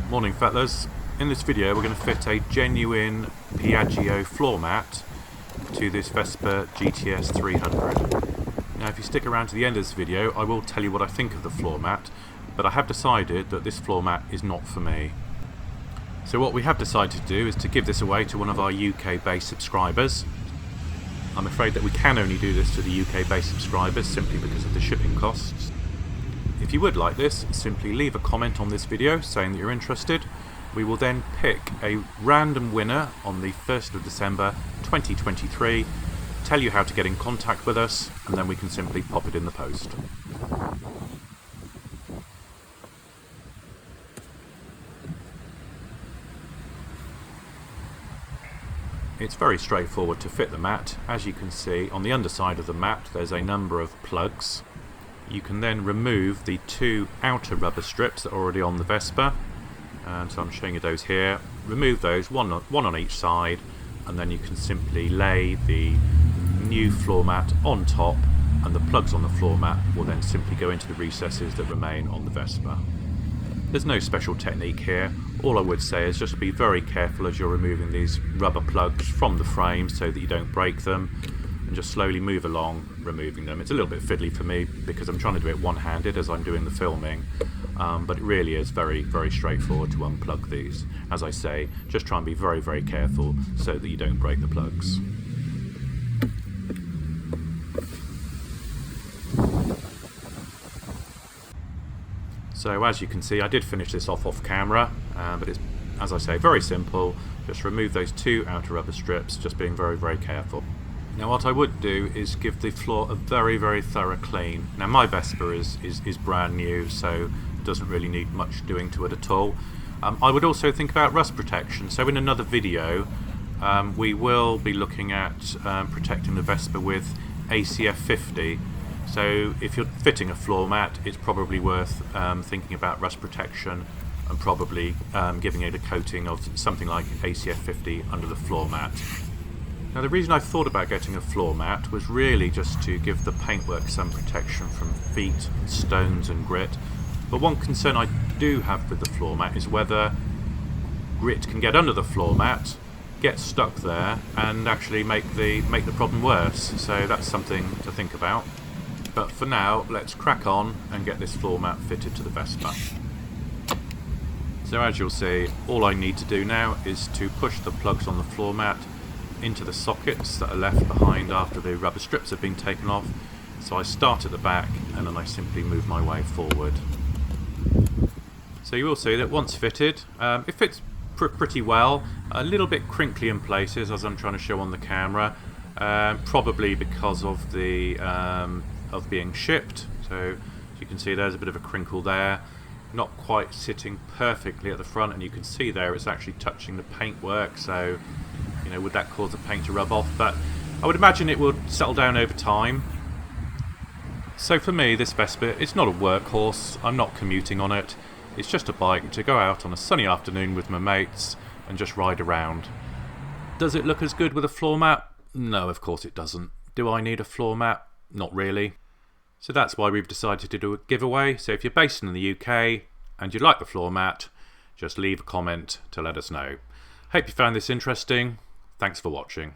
Morning fellas. In this video we're going to fit a genuine Piaggio floor mat to this Vespa GTS300. Now if you stick around to the end of this video I will tell you what I think of the floor mat, but I have decided that this floor mat is not for me. So what we have decided to do is to give this away to one of our UK based subscribers. I'm afraid that we can only do this to the UK based subscribers simply because of the shipping costs. If you would like this, simply leave a comment on this video saying that you're interested. We will then pick a random winner on the 1st of December 2023, tell you how to get in contact with us, and then we can simply pop it in the post. It's very straightforward to fit the mat. As you can see, on the underside of the mat there's a number of plugs. You can then remove the two outer rubber strips that are already on the Vespa, and so I'm showing you those here. Remove those, one on each side, and then you can simply lay the new floor mat on top, and the plugs on the floor mat will then simply go into the recesses that remain on the Vespa. There's no special technique here. All I would say is just be very careful as you're removing these rubber plugs from the frame so that you don't break them, and just slowly move along removing them. It's a little bit fiddly for me because I'm trying to do it one-handed as I'm doing the filming, but it really is very, very straightforward to unplug these. As I say, just try and be very, very careful so that you don't break the plugs. So as you can see, I did finish this off camera, but it's, as I say, very simple. Just remove those two outer rubber strips, just being very, very careful. Now what I would do is give the floor a very, very thorough clean. Now my Vespa is brand new, so it doesn't really need much doing to it at all. I would also think about rust protection. So in another video we will be looking at protecting the Vespa with ACF 50. So if you're fitting a floor mat, it's probably worth thinking about rust protection and probably giving it a coating of something like ACF 50 under the floor mat. Now the reason I thought about getting a floor mat was really just to give the paintwork some protection from feet, stones and grit. But one concern I do have with the floor mat is whether grit can get under the floor mat, get stuck there and actually make the problem worse. So that's something to think about. But for now, let's crack on and get this floor mat fitted to the Vespa. So as you'll see, all I need to do now is to push the plugs on the floor mat into the sockets that are left behind after the rubber strips have been taken off. So I start at the back and then I simply move my way forward. So you will see that once fitted, it fits pretty well. A little bit crinkly in places as I'm trying to show on the camera, probably because of the of being shipped. So as you can see, there's a bit of a crinkle there, not quite sitting perfectly at the front, and you can see there it's actually touching the paintwork. So you know, would that cause the paint to rub off? But I would imagine it would settle down over time. So for me, this Vespa, it's not a workhorse. I'm not commuting on it. It's just a bike to go out on a sunny afternoon with my mates and just ride around. Does it look as good with a floor mat? No, of course it doesn't. Do I need a floor mat? Not really. So that's why we've decided to do a giveaway. So if you're based in the UK and you like the floor mat, just leave a comment to let us know. Hope you found this interesting. Thanks for watching.